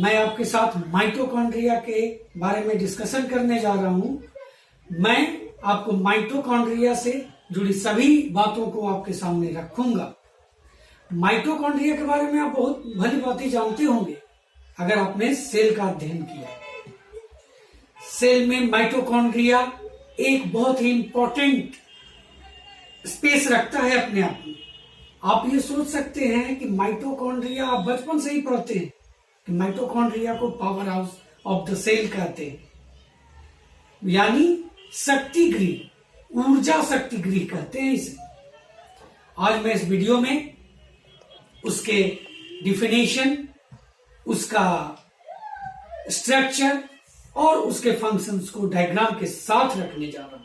मैं आपके साथ माइटोकॉन्ड्रिया के बारे में डिस्कशन करने जा रहा हूं। मैं आपको माइटोकॉन्ड्रिया से जुड़ी सभी बातों को आपके सामने रखूंगा। माइटोकॉन्ड्रिया के बारे में आप बहुत भली भांति जानते होंगे अगर आपने सेल का अध्ययन किया। सेल में माइटोकॉन्ड्रिया एक बहुत ही इंपॉर्टेंट स्पेस रखता है अपने आप में। आप ये सोच सकते हैं कि माइटोकॉन्ड्रिया, आप बचपन से ही पढ़ते हैं कि माइटोकॉन्ड्रिया को power house of the cell कहते हैं, यानी शक्ति गृह, ऊर्जा शक्ति गृह कहते हैं इसे। आज मैं इस वीडियो में उसके डिफिनेशन, उसका स्ट्रक्चर और उसके फंक्शंस को डायग्राम के साथ रखने जा रहा हूं।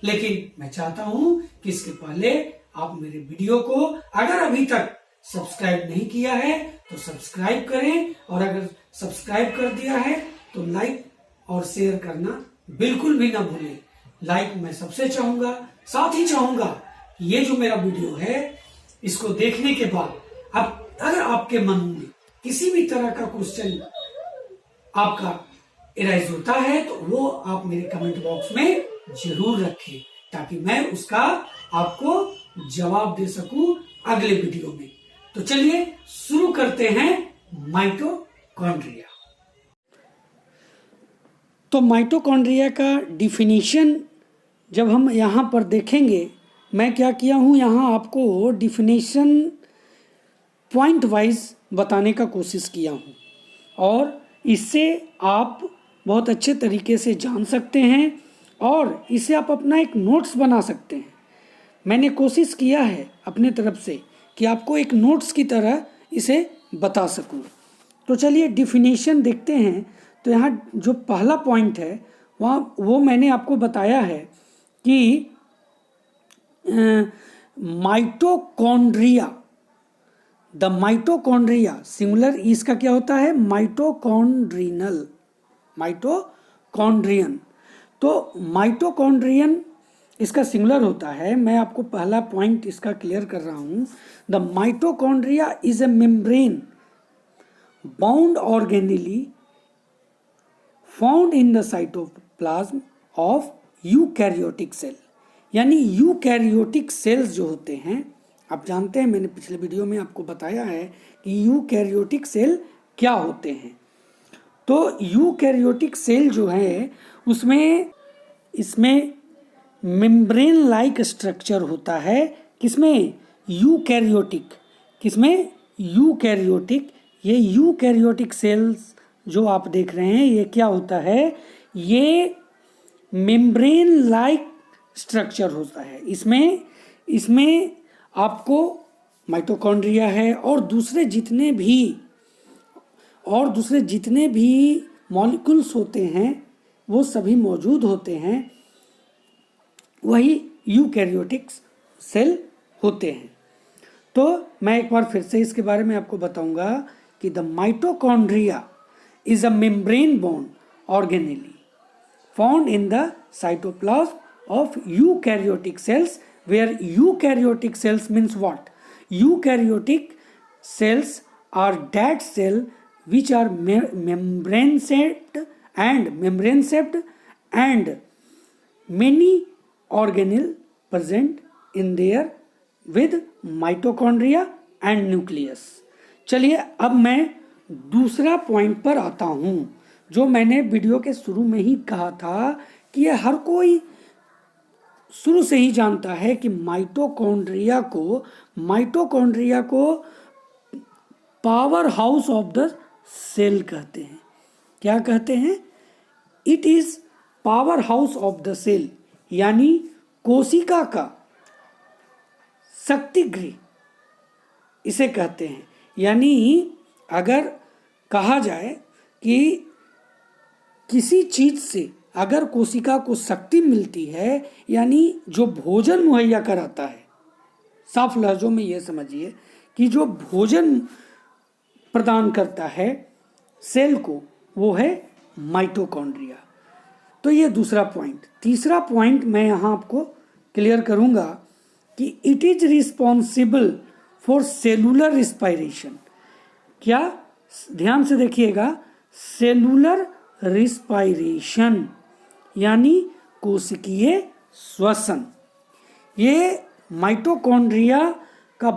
लेकिन मैं चाहता हूं कि इसके पहले आप मेरे वीडियो को अगर अभी तक सब्सक्राइब नहीं किया है तो सब्सक्राइब करें, और अगर सब्सक्राइब कर दिया है तो लाइक और शेयर करना बिल्कुल भी ना भूलें। लाइक मैं सबसे चाहूंगा, साथ ही चाहूंगा कि ये जो मेरा वीडियो है इसको देखने के बाद अब अगर आपके मन में किसी भी तरह का क्वेश्चन आपका एराइज होता है तो वो आप मेरे कमेंट बॉक्स में जरूर रखें, ताकि मैं उसका आपको जवाब दे सकूं अगले वीडियो में। तो चलिए शुरू करते हैं माइटोकॉन्ड्रिया। तो माइटोकॉन्ड्रिया का डिफिनीशन जब हम यहां पर देखेंगे, मैं क्या किया हूं, यहां आपको डिफिनीशन पॉइंट वाइज बताने का कोशिश किया हूं, और इससे आप बहुत अच्छे तरीके से जान सकते हैं और इसे आप अपना एक नोट्स बना सकते हैं। मैंने कोशिश किया है अपने तरफ से कि आपको एक नोट्स की तरह इसे बता सकूं। तो चलिए डिफिनीशन देखते हैं। तो यहाँ जो पहला पॉइंट है वो मैंने आपको बताया है कि माइटोकॉन्ड्रिया, द माइटोकॉन्ड्रिया सिंगुलर, इसका क्या होता है, माइटोकॉन्ड्रिनल, माइटोकॉन्ड्रियन। तो माइटोकॉन्ड्रियन इसका सिंगुलर होता है। मैं आपको पहला पॉइंट इसका क्लियर कर रहा हूं। The mitochondria is a membrane bound organelle found in the cytoplasm of eukaryotic cell. यानी यूकैरियोटिक सेल्स जो होते हैं, आप जानते हैं, मैंने पिछले वीडियो में आपको बताया है कि यूकैरियोटिक सेल क्या होते हैं। तो यूकैरियोटिक सेल जो है इसमें मेम्ब्रेन लाइक स्ट्रक्चर होता है। किसमें, यूकैरियोटिक, किसमें, यूकैरियोटिक। ये यूकैरियोटिक सेल्स जो आप देख रहे हैं ये क्या होता है, ये मेम्ब्रेन लाइक स्ट्रक्चर होता है। इसमें आपको माइटोकॉन्ड्रिया है और दूसरे जितने भी मॉलिक्यूल्स होते हैं वो सभी मौजूद होते हैं, वही यूकैरियोटिक सेल होते हैं। तो मैं एक बार फिर से इसके बारे में आपको बताऊंगा कि the mitochondria is a membrane bound organelle found in the cytoplasm of eukaryotic cells, where eukaryotic cells means what? Eukaryotic cells are that cell which are membrane shaped and many organelle present in there with mitochondria and nucleus. चलिए अब मैं दूसरा point पर आता हूँ, जो मैंने video के शुरू में ही कहा था कि ये हर कोई शुरू से ही जानता है कि माइटोकॉन्ड्रिया को power house of the cell कहते हैं। क्या कहते हैं? It is power house of the cell, यानी कोशिका का शक्ति गृह इसे कहते हैं। यानी अगर कहा जाए कि किसी चीज से अगर कोशिका को शक्ति मिलती है, यानी जो भोजन मुहैया कराता है, साफ लफ्जों में ये समझिए कि जो भोजन प्रदान करता है सेल को, वो है माइटोकॉन्ड्रिया। तो ये दूसरा पॉइंट। तीसरा पॉइंट मैं यहाँ आपको क्लियर करूँगा कि it is responsible for cellular respiration. क्या? ध्यान से देखिएगा, सेलुलर रिस्पायरेशन यानी कोशिकीय श्वसन। ये माइटोकॉन्ड्रिया का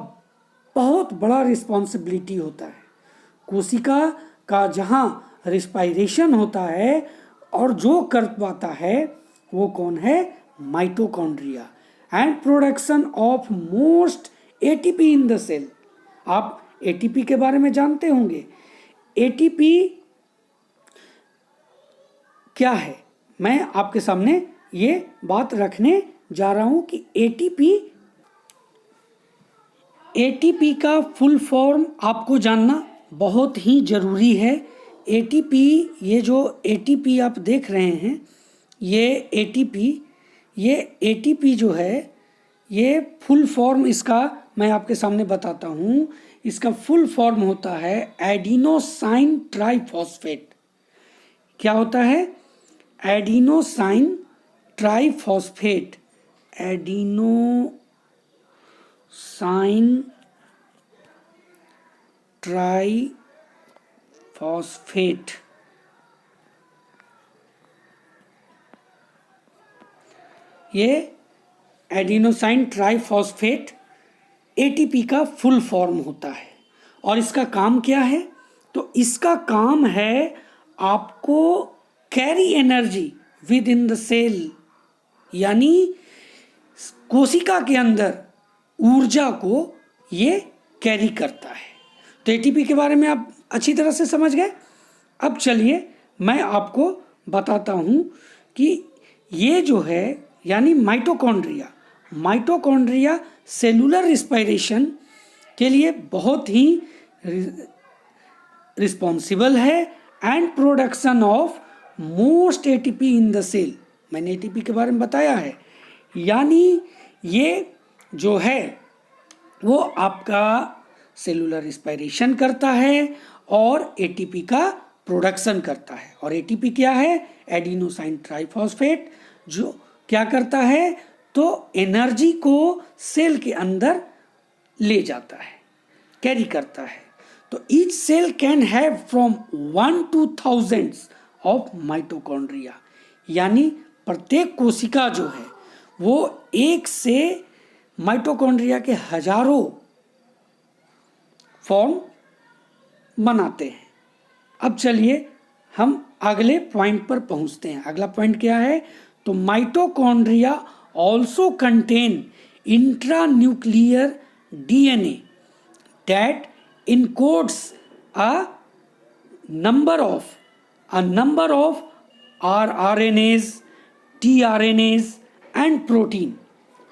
बहुत बड़ा रिस्पॉन्सिबिलिटी होता है। कोशिका का जहाँ रिस्पायरेशन होता है और जो कर पाता है वो कौन है? Mitochondria. And production of most ATP in the cell. आप एटीपी के बारे में जानते होंगे। एटीपी क्या है? मैं आपके सामने ये बात रखने जा रहा हूं कि एटीपी का फुल फॉर्म आपको जानना बहुत ही ज़रूरी है। एटीपी, ये जो एटीपी आप देख रहे हैं, ये एटीपी जो है, ये फुल फॉर्म इसका मैं आपके सामने बताता हूँ। इसका फुल फॉर्म होता है एडिनोसाइन ट्राइफॉस्फेट। क्या होता है? Adenosine triphosphate. Adenosine triphosphate. ये एडिनोसाइन ट्राइफॉस्फेट एटीपी का फुल फॉर्म होता है। और इसका काम क्या है? तो इसका काम है आपको carry energy within the cell, यानी कोशिका के अंदर ऊर्जा को ये कैरी करता है। तो एटीपी के बारे में आप अच्छी तरह से समझ गए। अब चलिए मैं आपको बताता हूँ कि ये जो है यानी माइटोकॉन्ड्रिया सेलुलर रिस्पायरेशन के लिए बहुत ही रिस्पॉन्सिबल है and production of most ATP in the cell. मैंने एटीपी के बारे में बताया है, यानी ये जो है वो आपका सेलुलर रिस्पायरेशन करता है और एटीपी का प्रोडक्शन करता है। और एटीपी क्या है? एडिनोसाइन ट्राइफॉस्फेट, जो क्या करता है? तो एनर्जी को सेल के अंदर ले जाता है, कैरी करता है। तो each cell can have from 1 to thousands of mitochondria, यानी प्रत्येक कोशिका जो है वो एक से माइटोकॉन्ड्रिया के हजारों फॉर्म बनाते हैं। अब चलिए हम अगले पॉइंट पर पहुंचते हैं। अगला पॉइंट क्या है? तो mitochondria also contain intranuclear DNA that encodes a number of rRNAs, tRNAs and protein।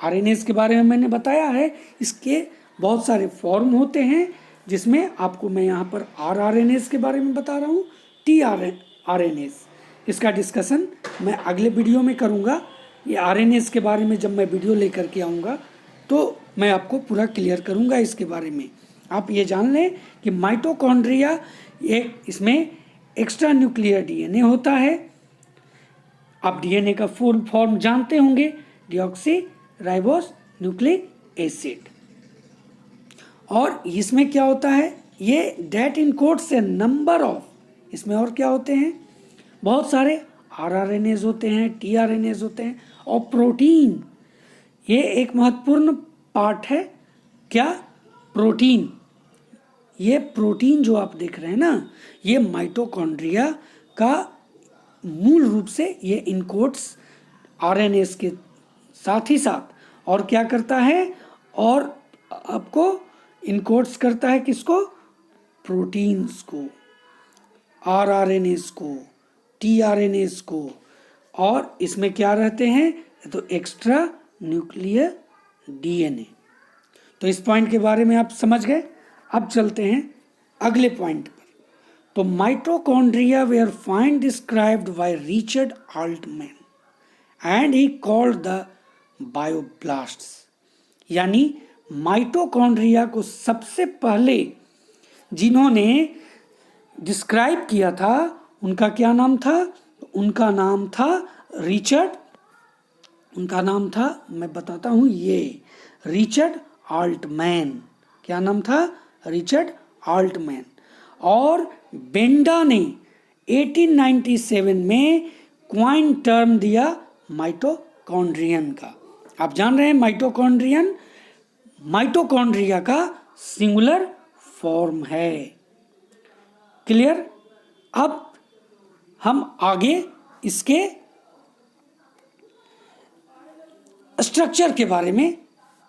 RNAs के बारे में मैंने बताया है, इसके बहुत सारे फॉर्म होते हैं, जिसमें आपको मैं यहाँ पर rRNAs के बारे में बता रहा हूँ, tRNAs। इसका डिस्कशन मैं अगले वीडियो में करूँगा। ये RNAs के बारे में जब मैं वीडियो लेकर के आऊँगा तो मैं आपको पूरा क्लियर करूँगा इसके बारे में। आप ये जान लें कि माइटोकॉन्ड्रिया एक इसमें एक्स्ट्रा न्यूक्लियर डीएनए होता है। आप डीएनए का फुल फॉर्म जानते होंगे, डीऑक्सी राइबोस न्यूक्लिक एसिड। और इसमें क्या होता है? ये that encodes a number of, इसमें और क्या होते हैं? बहुत सारे rRNAs होते हैं, tRNAs होते हैं और प्रोटीन। ये एक महत्वपूर्ण पार्ट है। क्या? प्रोटीन। ये प्रोटीन जो आप देख रहे हैं ना, ये माइटोकॉन्ड्रिया का मूल रूप से ये इनकोड्स आरएनएस के साथ ही साथ और क्या करता है? और आपको इनकोड्स करता है किसको? प्रोटीन्स को, आरआरएनएस को, टीआरएनएस को। और इसमें क्या रहते हैं? तो एक्स्ट्रा न्यूक्लियर डीएनए। तो इस पॉइंट के बारे में आप समझ गए। अब चलते हैं अगले पॉइंट पर। तो mitochondria were find described by Richard Altmann and he called the bioblasts. यानी माइटोकॉन्ड्रिया को सबसे पहले जिन्होंने डिस्क्राइब किया था उनका क्या नाम था? उनका नाम था रिचर्ड, उनका नाम था, मैं बताता हूँ, ये रिचर्ड ऑल्टमैन। क्या नाम था? Richard Altman. और बेंडा ने 1897 में क्वाइन टर्म दिया माइटोकॉन्ड्रियन का। आप जान रहे हैं माइटोकॉन्ड्रिया का सिंगुलर फॉर्म है। क्लियर? अब हम आगे इसके स्ट्रक्चर के बारे में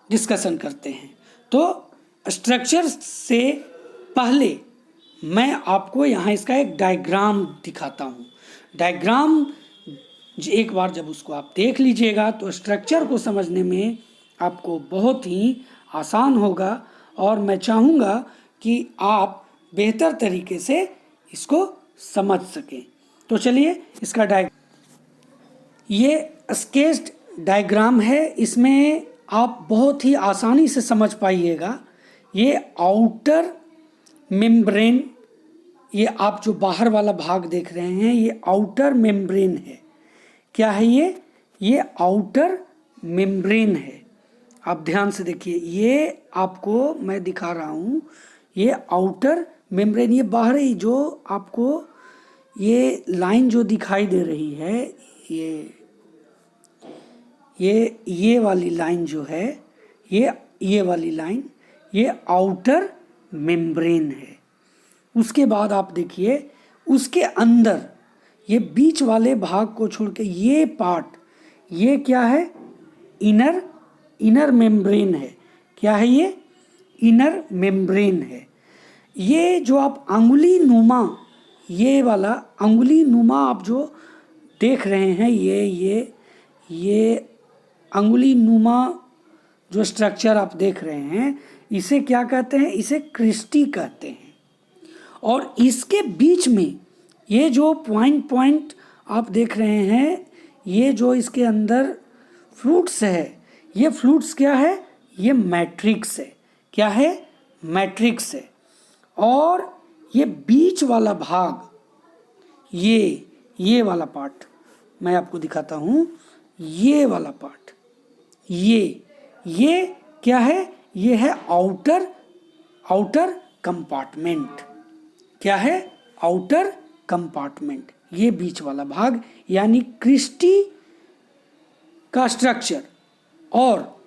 डिस्कशन करते हैं। तो स्ट्रक्चर से पहले मैं आपको यहाँ इसका एक डायग्राम दिखाता हूँ। डायग्राम एक बार जब उसको आप देख लीजिएगा तो स्ट्रक्चर को समझने में आपको बहुत ही आसान होगा और मैं चाहूँगा कि आप बेहतर तरीके से इसको समझ सकें। तो चलिए इसका ये स्केच्ड डायग्राम है, इसमें आप बहुत ही आसानी से समझ पाइएगा। ये आउटर मेम्ब्रेन, ये आप जो बाहर वाला भाग देख रहे हैं ये आउटर मेम्ब्रेन है। क्या है ये आउटर मेम्ब्रेन है। आप ध्यान से देखिए, ये आपको मैं दिखा रहा हूँ, ये आउटर मेम्ब्रेन, ये बाहरी जो आपको ये लाइन जो दिखाई दे रही है, ये वाली लाइन जो है, ये वाली लाइन, ये आउटर मेम्ब्रेन है। उसके बाद आप देखिए उसके अंदर ये बीच वाले भाग को छोड़ के ये पार्ट, ये क्या है? इनर मेम्ब्रेन है। क्या है ये? इनर मेम्ब्रेन है। ये जो आप अंगुली नुमा, ये वाला अंगुली नुमा आप जो देख रहे हैं, ये अंगुली नुमा जो स्ट्रक्चर आप देख रहे हैं, इसे क्या कहते हैं? इसे क्रिस्टी कहते हैं। और इसके बीच में ये जो पॉइंट आप देख रहे हैं, ये जो इसके अंदर फ्लूट्स है, ये फ्लूट्स क्या है? ये मैट्रिक्स है। क्या है? मैट्रिक्स है। और ये बीच वाला भाग, ये वाला पार्ट मैं आपको दिखाता हूँ, ये वाला पार्ट, ये क्या है? ये है आउटर कंपार्टमेंट। क्या है? Outer compartment. ये बीच वाला भाग यानी क्रिस्टी का स्ट्रक्चर। और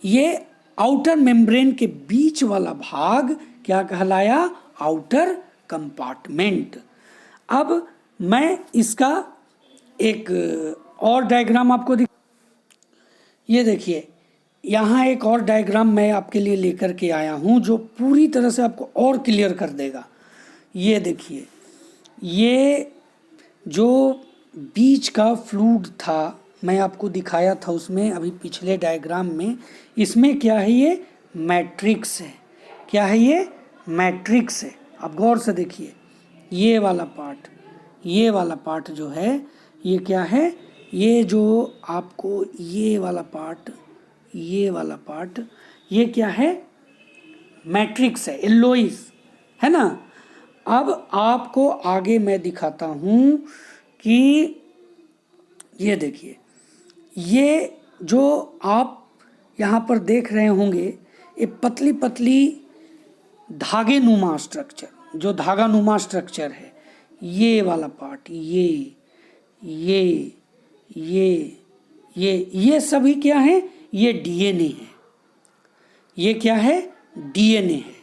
ये आउटर मेम्ब्रेन के बीच वाला भाग क्या कहलाया? Outer compartment. अब मैं इसका एक और डायग्राम आपको ये देखिए, यहाँ एक और डायग्राम मैं आपके लिए लेकर के आया हूँ जो पूरी तरह से आपको और क्लियर कर देगा। ये देखिए, ये जो बीच का फ्लूइड था मैं आपको दिखाया था उसमें अभी पिछले डायग्राम में, इसमें क्या है? ये मैट्रिक्स है। क्या है? ये मैट्रिक्स है। आप गौर से देखिए, ये वाला पार्ट जो है, ये क्या है? ये जो आपको ये वाला पार्ट, ये क्या है? मैट्रिक्स है, एलोइस है ना। अब आपको आगे मैं दिखाता हूँ कि ये देखिए, ये जो आप यहाँ पर देख रहे होंगे, ये पतली पतली धागे नुमा स्ट्रक्चर, जो धागा नुमा स्ट्रक्चर है, ये वाला पार्ट, ये सभी क्या है? ये डीएनए है। ये क्या है? डीएनए है।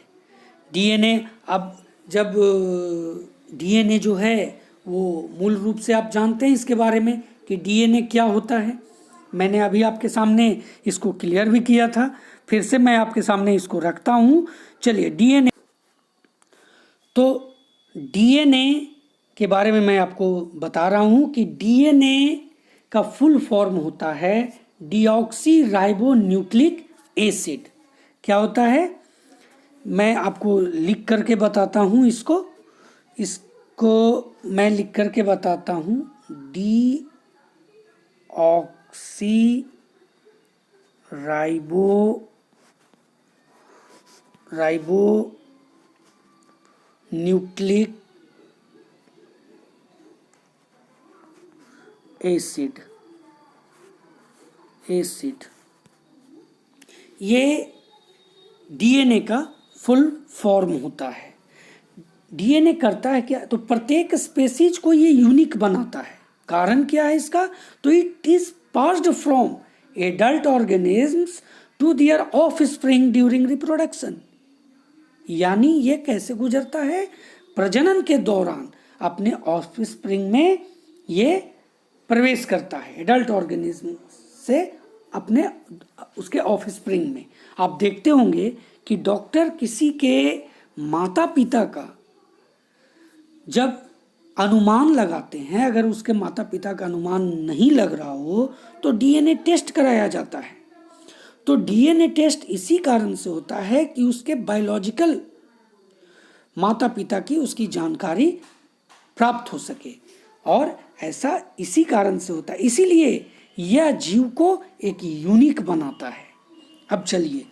डीएनए, अब जब डीएनए जो है वो मूल रूप से आप जानते हैं इसके बारे में कि डीएनए क्या होता है। मैंने अभी आपके सामने इसको क्लियर भी किया था, फिर से मैं आपके सामने इसको रखता हूँ। चलिए, डीएनए, तो डीएनए के बारे में मैं आपको बता रहा हूँ कि डीएनए का फुल फॉर्म होता है डीऑक्सी राइबो न्यूक्लिक एसिड। क्या होता है? मैं आपको लिख करके बताता हूँ, इसको मैं लिख करके बताता हूँ। डीऑक्सी राइबो न्यूक्लिक एसिड, ये डीएनए का फुल फॉर्म होता है। डीएनए करता है क्या, तो प्रत्येक स्पेसीज को ये यूनिक बनाता है। कारण क्या है इसका, तो it is passed from adult organisms to their offspring during reproduction. यानी ये कैसे गुजरता है, प्रजनन के दौरान अपने ऑफस्प्रिंग में ये प्रवेश करता है, एडल्ट ऑर्गेनिज्म से अपने उसके ऑफस्प्रिंग में। आप देखते होंगे कि डॉक्टर किसी के माता पिता का जब अनुमान लगाते हैं, अगर उसके माता पिता का अनुमान नहीं लग रहा हो तो डीएनए टेस्ट कराया जाता है। तो डीएनए टेस्ट इसी कारण से होता है कि उसके बायोलॉजिकल माता पिता की उसकी जानकारी प्राप्त हो सके, और ऐसा इसी कारण से होता है, इसीलिए यह जीव को एक यूनिक बनाता है। अब चलिए,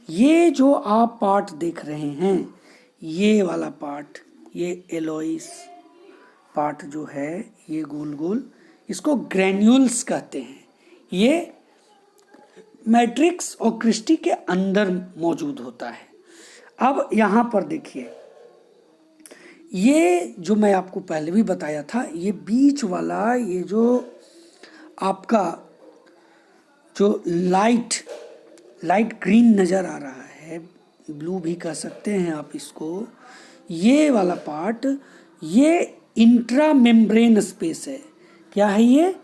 ये जो आप पार्ट देख रहे हैं, ये वाला पार्ट, ये एलोइस पार्ट जो है, ये गोल गोल, इसको ग्रैन्यूल्स कहते हैं। ये मैट्रिक्स और क्रिस्टी के अंदर मौजूद होता है। अब यहाँ पर देखिए, ये जो मैं आपको पहले भी बताया था, ये बीच वाला, ये जो आपका जो लाइट ग्रीन नज़र आ रहा है, ब्लू भी कह सकते हैं आप इसको, ये वाला पार्ट, ये इंट्रा मेम्ब्रेन स्पेस है। क्या है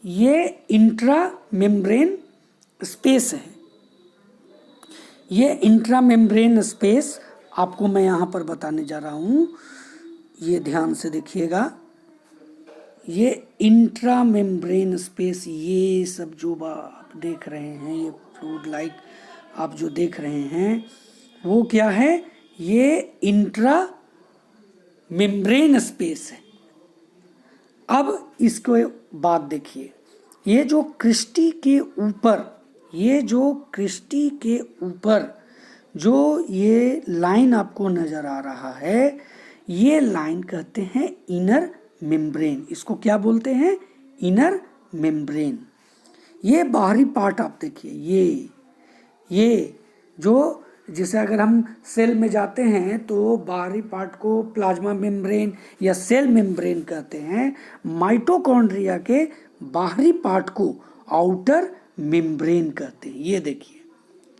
ये इंट्रा मेम्ब्रेन स्पेस है। ये इंट्रा मेम्ब्रेन स्पेस आपको मैं यहाँ पर बताने जा रहा हूँ, ये ध्यान से देखिएगा। ये इंट्रा मेम्ब्रेन स्पेस, ये सब जो आप देख रहे हैं, ये फ्लूइड लाइक आप जो देख रहे हैं, वो क्या है, ये इंट्रा मेम्ब्रेन स्पेस है। अब इसको बात देखिए, ये जो क्रिस्टी के ऊपर, ये जो क्रिस्टी के ऊपर जो ये लाइन आपको नज़र आ रहा है, ये लाइन कहते हैं इनर मेम्ब्रेन। इसको क्या बोलते हैं, इनर मेम्ब्रेन। ये बाहरी पार्ट आप देखिए, ये जो, जैसे अगर हम सेल में जाते हैं तो बाहरी पार्ट को प्लाज्मा मेम्ब्रेन या सेल मेम्ब्रेन कहते हैं। माइटोकॉन्ड्रिया के बाहरी पार्ट को आउटर मेम्ब्रेन कहते हैं। ये देखिए,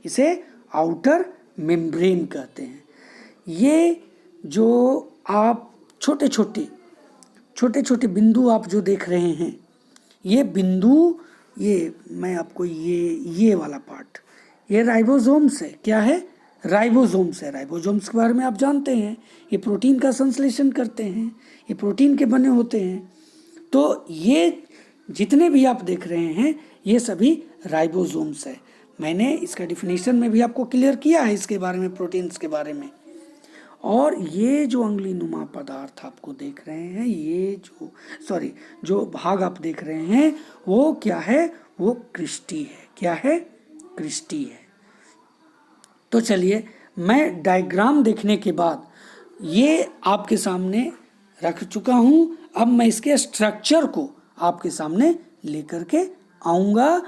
इसे आउटर मेम्ब्रेन कहते हैं। ये जो आप छोटे छोटे बिंदु आप जो देख रहे हैं, ये बिंदु, ये मैं आपको ये वाला पार्ट, ये राइबोसोम्स है। क्या है, राइबोसोम्स है। राइबोसोम्स के बारे में आप जानते हैं, ये प्रोटीन का संश्लेषण करते हैं, ये प्रोटीन के बने होते हैं। तो ये जितने भी आप देख रहे हैं, ये सभी राइबोसोम्स है। मैंने इसका डिफिनेशन में भी आपको क्लियर किया है इसके बारे में, प्रोटीन्स के बारे में। और ये जो अंगुली नुमा पदार्थ आपको देख रहे हैं, ये जो भाग आप देख रहे हैं, वो क्या है, वो क्रिस्टी है। क्या है, क्रिस्टी है। तो चलिए, मैं डायग्राम देखने के बाद ये आपके सामने रख चुका हूँ। अब मैं इसके स्ट्रक्चर को आपके सामने लेकर के आऊँगा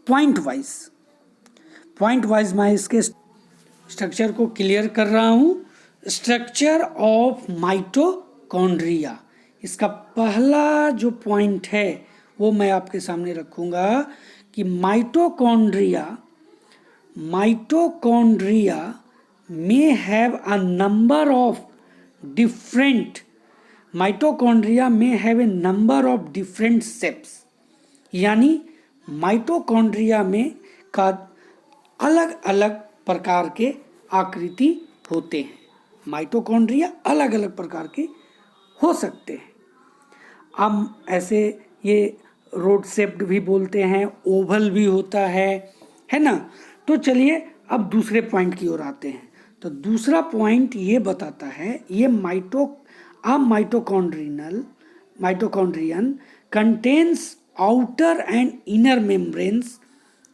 पॉइंट वाइज मैं इसके स्ट्रक्चर को क्लियर कर रहा हूँ। स्ट्रक्चर ऑफ माइटोकॉन्ड्रिया, इसका पहला जो पॉइंट है वो मैं आपके सामने रखूँगा कि mitochondria may have a number of different shapes। यानी माइटोकॉन्ड्रिया में का अलग अलग प्रकार के आकृति होते हैं। माइटोकॉन्ड्रिया अलग अलग प्रकार के हो सकते हैं। हम ऐसे ये रोड शेप्ड भी बोलते हैं, ओवल भी होता है ना। तो चलिए अब दूसरे पॉइंट की ओर आते हैं। तो दूसरा पॉइंट ये बताता है, ये mitochondrion contains outer and inner membranes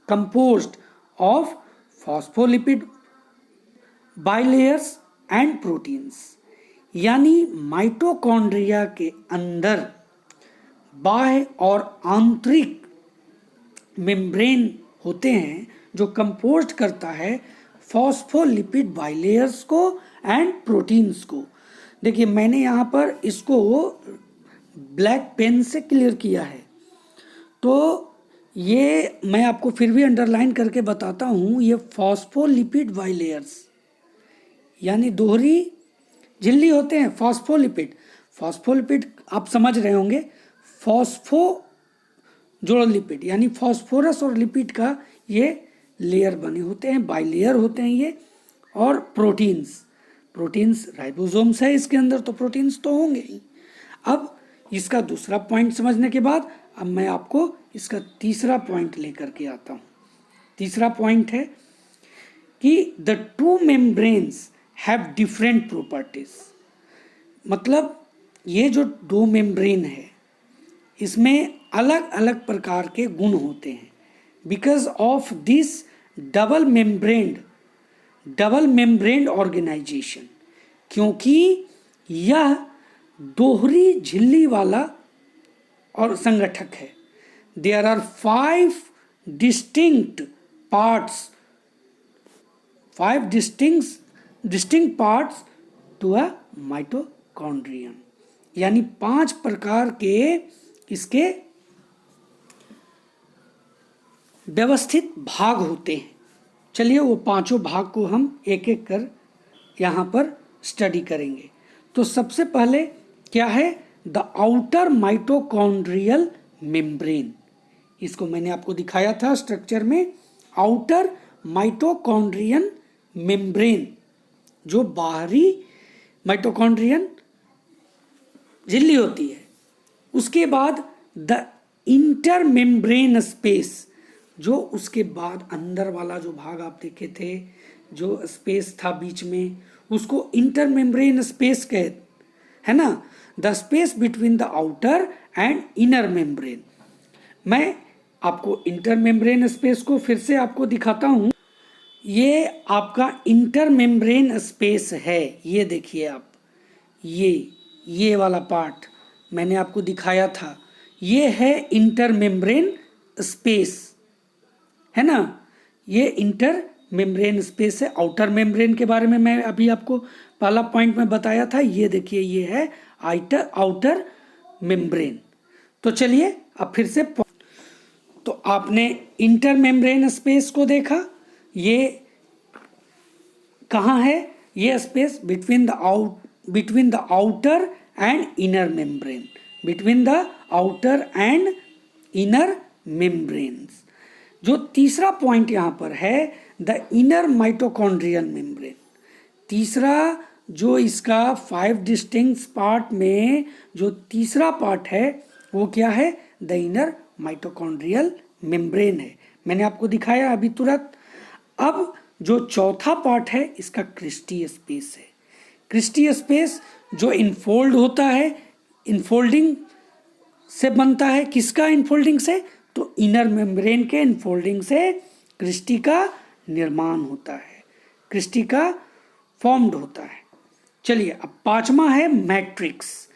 composed of phospholipid bilayers and proteins. यानी माइटोकॉन्ड्रिया के अंदर बाह्य और आंतरिक मेम्ब्रेन होते हैं जो कंपोज्ड करता है फॉस्फोलिपिड बाइलेयर्स को एंड प्रोटीन्स को। देखिए मैंने यहाँ पर इसको ब्लैक पेन से क्लियर किया है, तो ये मैं आपको फिर भी अंडरलाइन करके बताता हूँ। ये फॉस्फोलिपिड बाइलेयर्स यानी दोहरी झिल्ली होते हैं। फॉस्फोलिपिड, फॉस्फोलिपिड आप समझ रहे होंगे, फॉस्फो जोड़ लिपिड यानी फॉस्फोरस और लिपिड का ये लेयर बने होते हैं, बाइलेयर होते हैं ये। और प्रोटीन्स, प्रोटीन्स राइबोसोम्स है इसके अंदर, तो प्रोटीन्स तो होंगे ही। अब इसका दूसरा पॉइंट समझने के बाद अब मैं आपको इसका तीसरा पॉइंट लेकर के आता हूँ। तीसरा पॉइंट है कि the two membranes have different properties. मतलब ये जो दो मेम्ब्रेन है इसमें अलग अलग प्रकार के गुण होते हैं। Because of this double membrane organisation, क्योंकि यह दोहरी झिल्ली वाला और संगठक है। There are 5 distinct parts, 5 distinct parts to a mitochondrion, यानी 5 प्रकार के इसके व्यवस्थित भाग होते हैं। चलिए वो पांचों भाग को हम एक एक कर यहाँ पर स्टडी करेंगे। तो सबसे पहले क्या है, द आउटर माइटोकॉन्ड्रियल मेम्ब्रेन। इसको मैंने आपको दिखाया था स्ट्रक्चर में। आउटर माइटोकॉन्ड्रियन मेम्ब्रेन, जो बाहरी माइटोकॉन्ड्रियन झिल्ली होती है। उसके बाद द इंटर मेम्ब्रेन स्पेस, जो उसके बाद अंदर वाला जो भाग आप देखे थे, जो स्पेस था बीच में, उसको इंटर मेम्ब्रेन स्पेस कहते है ना। The space between the outer and inner membrane. मैं आपको इंटर मेम्ब्रेन स्पेस को फिर से आपको दिखाता हूँ। ये आपका इंटर मेम्ब्रेन स्पेस है, ये देखिए आप, ये वाला पार्ट मैंने आपको दिखाया था, ये है इंटर मेम्ब्रेन स्पेस, है ना। ये इंटर मेम्ब्रेन स्पेस है। आउटर मेम्ब्रेन के बारे में मैं अभी आपको पहला पॉइंट में बताया था। ये देखिए, ये है आउटर मेम्ब्रेन। तो चलिए अब फिर से, तो आपने इंटर मेम्ब्रेन स्पेस को देखा, ये कहाँ है, ये space between the outer and inner membrane, between the outer and inner membranes. जो तीसरा पॉइंट यहाँ पर है, द इनर माइटोकॉन्ड्रियल मेम्ब्रेन। तीसरा जो इसका 5 डिस्टिंक्ट पार्ट में जो तीसरा पार्ट है वो क्या है, द इनर माइटोकॉन्ड्रियल मेम्ब्रेन है। मैंने आपको दिखाया अभी तुरंत। अब जो चौथा पार्ट है इसका क्रिस्टी स्पेस है। क्रिस्टी स्पेस जो इनफोल्ड होता है, इनफोल्डिंग से बनता है। किसका इनफोल्डिंग से, तो इनर मेम्ब्रेन के इनफोल्डिंग से क्रिस्टी का निर्माण होता है, क्रिस्टी का फॉर्म्ड होता है। चलिए अब पांचवा है मैट्रिक्स।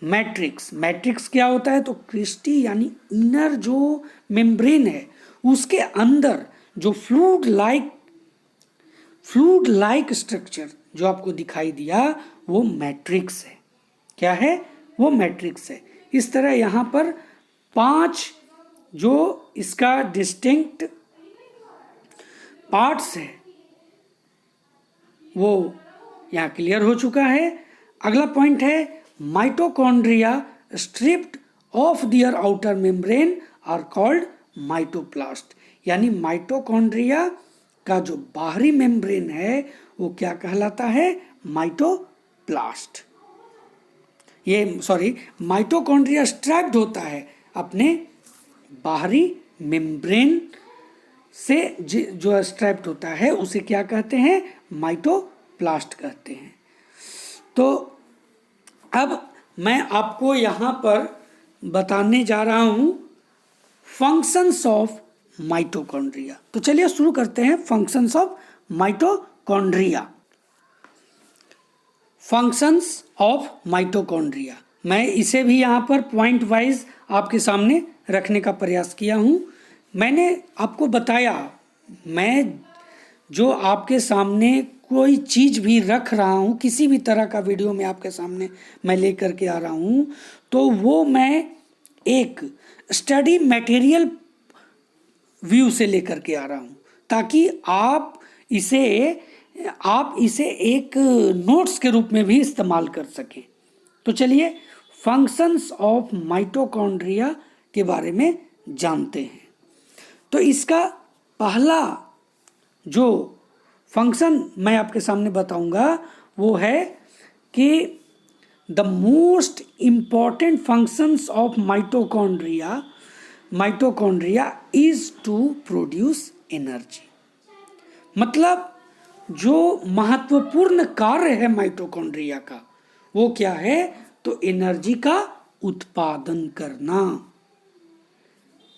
मैट्रिक्स क्या होता है, तो क्रिस्टी यानी इनर जो मेम्ब्रेन है उसके अंदर जो फ्लूइड लाइक स्ट्रक्चर जो आपको दिखाई दिया वो मैट्रिक्स है। क्या है, वो मैट्रिक्स है। इस तरह यहाँ पर 5 जो इसका डिस्टिंक्ट पार्ट्स है वो यहाँ क्लियर हो चुका है। अगला पॉइंट है mitochondria stripped of their outer membrane are called mitoplast. यानी माइटोकॉन्ड्रिया का जो बाहरी मेम्ब्रेन है वो क्या कहलाता है, माइटोप्लास्ट। माइटोकॉन्ड्रिया स्ट्रैप्ड होता है अपने बाहरी मेम्ब्रेन से, जो स्ट्रैप्ड होता है उसे क्या कहते हैं, माइटोप्लास्ट कहते हैं। तो अब मैं आपको यहाँ पर बताने जा रहा हूँ फंक्शंस ऑफ माइटोकॉन्ड्रिया। तो चलिए शुरू करते हैं functions of mitochondria. Functions of mitochondria, मैं इसे भी यहाँ पर पॉइंट वाइज आपके सामने रखने का प्रयास किया हूँ। मैंने आपको बताया, मैं जो आपके सामने कोई चीज़ भी रख रहा हूँ, किसी भी तरह का वीडियो में आपके सामने मैं लेकर के आ रहा हूँ, तो वो मैं एक स्टडी मटेरियल व्यू से लेकर के आ रहा हूँ, ताकि आप इसे एक नोट्स के रूप में भी इस्तेमाल कर सकें। तो चलिए फंक्शंस ऑफ माइटोकॉन्ड्रिया के बारे में जानते हैं। तो इसका पहला जो फंक्शन मैं आपके सामने बताऊंगा वो है कि the most important functions of mitochondria is to produce energy. मतलब जो महत्वपूर्ण कार्य है माइटोकॉन्ड्रिया का वो क्या है, तो एनर्जी का उत्पादन करना,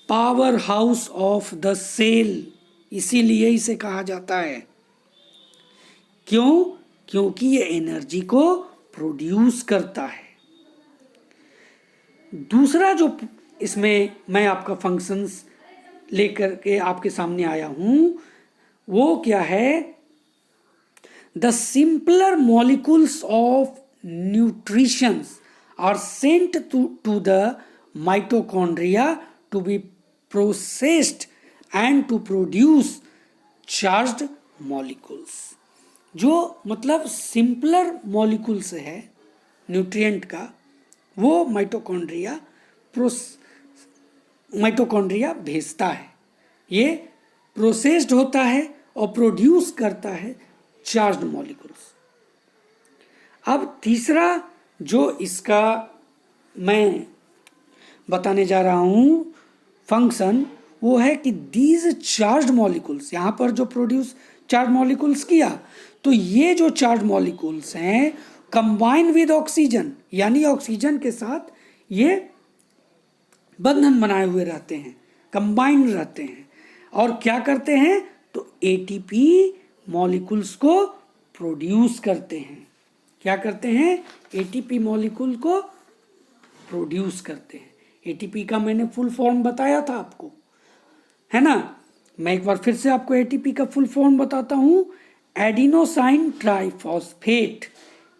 power house of the cell, इसीलिए इसे कहा जाता है। क्यों? क्योंकि ये एनर्जी को प्रोड्यूस करता है। दूसरा जो इसमें मैं आपका फंक्शंस लेकर के आपके सामने आया हूं वो क्या है, the simpler molecules of nutritions are sent to the mitochondria to be processed and to produce charged molecules. जो मतलब सिंपलर मॉलिक्यूल्स है न्यूट्रिएंट का, वो माइटोकॉन्ड्रिया भेजता है, ये प्रोसेस्ड होता है और प्रोड्यूस करता है चार्ज्ड मॉलिक्यूल्स। अब तीसरा जो इसका मैं बताने जा रहा हूँ फंक्शन वो है कि दीज चार्ज्ड मॉलिक्यूल्स, यहाँ पर जो प्रोड्यूस चार्ज मॉलिक्यूल्स किया, तो ये जो चार्ज मॉलिक्यूल्स हैं कंबाइन विद ऑक्सीजन, यानी ऑक्सीजन के साथ ये बंधन बनाए हुए रहते हैं, कंबाइन रहते हैं और क्या करते हैं, तो एटीपी मॉलिक्यूल्स को प्रोड्यूस करते हैं। क्या करते हैं? एटीपी मॉलिक्यूल को प्रोड्यूस करते हैं। एटीपी का मैंने फुल फॉर्म बताया था आपको, है ना। मैं एक बार फिर से आपको एटीपी का फुल फॉर्म बताता हूँ। एडिनोसाइन ट्राइफॉस्फेट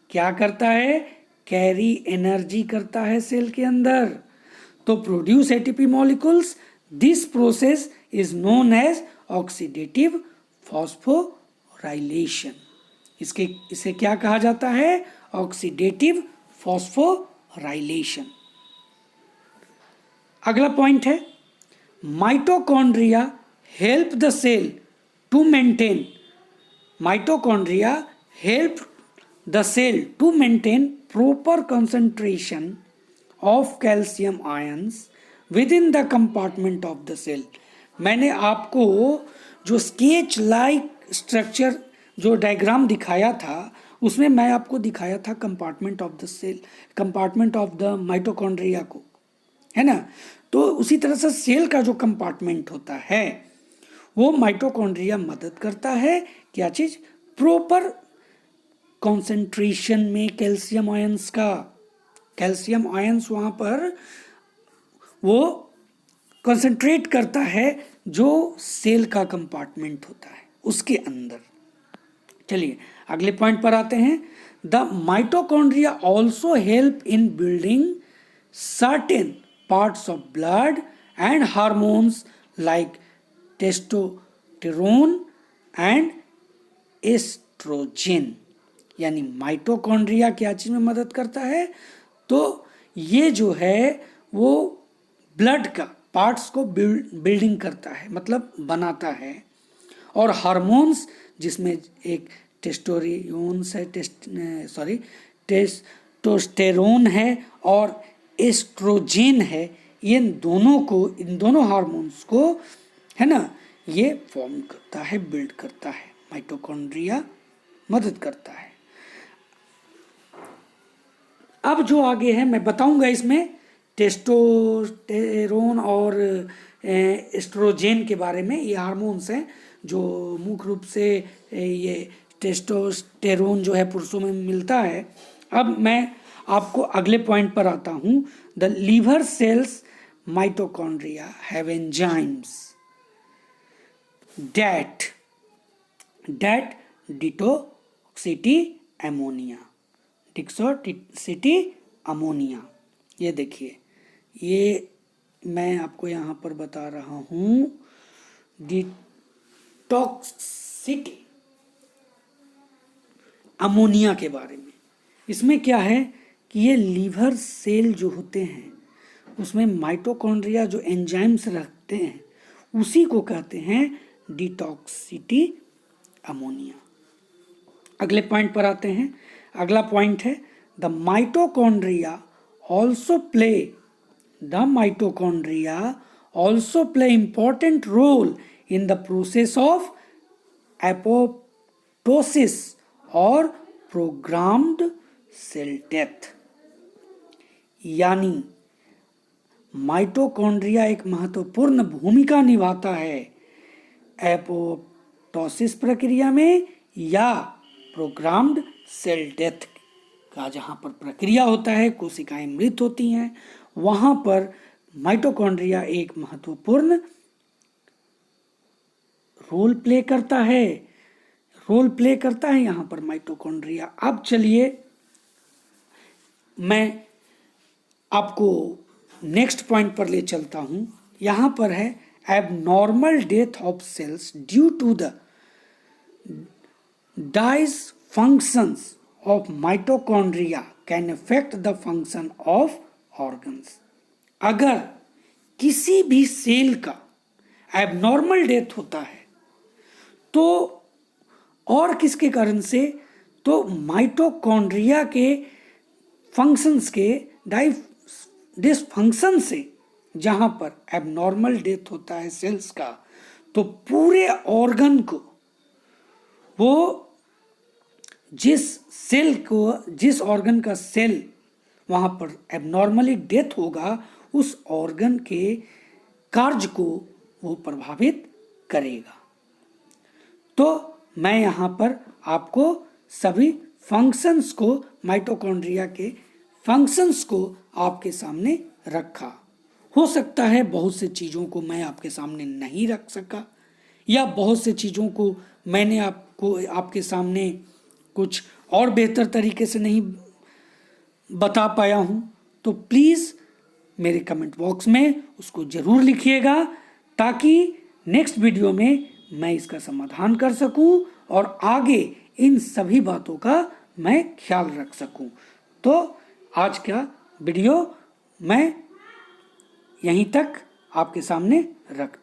क्या करता है? कैरी एनर्जी करता है सेल के अंदर, तो produce ATP molecules. This process is known as oxidative phosphorylation. इसे क्या कहा जाता है? Oxidative phosphorylation. अगला पॉइंट है mitochondria help the cell to maintain proper concentration of calcium ions within the compartment of the cell। मैंने आपको जो स्केच लाइक स्ट्रक्चर जो डायग्राम दिखाया था उसमें मैं आपको दिखाया था compartment of the cell, compartment of the mitochondria को, है ना। तो उसी तरह से सेल का जो कंपार्टमेंट होता है वो माइटोकॉन्ड्रिया मदद करता है। क्या चीज? प्रॉपर कॉन्सेंट्रेशन में कैल्शियम आयंस का, कैल्शियम आयंस वहाँ पर वो कंसंट्रेट करता है जो सेल का कंपार्टमेंट होता है उसके अंदर। चलिए अगले पॉइंट पर आते हैं। The mitochondria also help in building certain parts of blood and hormones like testosterone and oestrogen. यानी माइटोकॉन्ड्रिया क्या चीज में मदद करता है? तो ये जो है वो ब्लड का पार्ट्स को बिल्डिंग करता है, मतलब बनाता है, और हार्मोन्स जिसमें एक टेस्टोस्टेरोन है और एस्ट्रोजेन है, इन दोनों हार्मोन्स को, है ना, ये फॉर्म करता है, बिल्ड करता है। माइटोकॉन्ड्रिया मदद करता है। अब जो आगे है मैं बताऊंगा, इसमें टेस्टोस्टेरोन और एस्ट्रोजेन के बारे में। ये हार्मोन्स हैं जो मुख्य रूप से ये टेस्टोस्टेरोन जो है पुरुषों में मिलता है। अब मैं आपको अगले पॉइंट पर आता हूँ। The liver cells mitochondria have enzymes that detonate detoxify ammonia, detoxify ammonia. ये देखिए, ये मैं आपको यहाँ पर बता रहा हूँ डिटॉक्सिटी अमोनिया के बारे में। इसमें क्या है कि ये लीवर सेल जो होते हैं उसमें माइटोकॉन्ड्रिया जो एंजाइम्स रखते हैं उसी को कहते हैं डिटॉक्सिटी अमोनिया। अगले पॉइंट पर आते हैं। अगला पॉइंट है the mitochondria also play important role in the process of apoptosis और प्रोग्राम्ड सेल डेथ। यानी माइटोकॉन्ड्रिया एक महत्वपूर्ण भूमिका निभाता है एपोप्टोसिस प्रक्रिया में या प्रोग्राम्ड सेल डेथ का, जहाँ पर प्रक्रिया होता है, कोशिकाएं मृत होती हैं, वहाँ पर माइटोकॉन्ड्रिया एक महत्वपूर्ण रोल प्ले करता है यहाँ पर माइटोकॉन्ड्रिया। अब चलिए मैं आपको नेक्स्ट पॉइंट पर ले चलता हूँ। यहाँ पर है abnormal death of cells due to the dysfunctions of mitochondria can affect the function of organs। अगर किसी भी सेल का एबनॉर्मल डेथ होता है तो और किसके कारण से, तो माइटोकॉन्ड्रिया के फंक्शंस के डिसफंक्शन से। जहाँ पर एबनॉर्मल डेथ होता है सेल्स का तो पूरे ऑर्गन को, वो जिस ऑर्गन का सेल वहाँ पर एबनॉर्मली डेथ होगा उस ऑर्गन के कार्य को वो प्रभावित करेगा। तो मैं यहाँ पर आपको सभी फंक्शंस को, माइटोकॉन्ड्रिया के फंक्शंस को आपके सामने रखा। हो सकता है बहुत से चीज़ों को मैं आपके सामने नहीं रख सका, या बहुत से चीज़ों को मैंने आपके सामने कुछ और बेहतर तरीके से नहीं बता पाया हूँ, तो प्लीज़ मेरे कमेंट बॉक्स में उसको ज़रूर लिखिएगा ताकि नेक्स्ट वीडियो में मैं इसका समाधान कर सकूं और आगे इन सभी बातों का मैं ख्याल रख सकूं। तो आज का वीडियो मैं यहीं तक आपके सामने रखता हूं।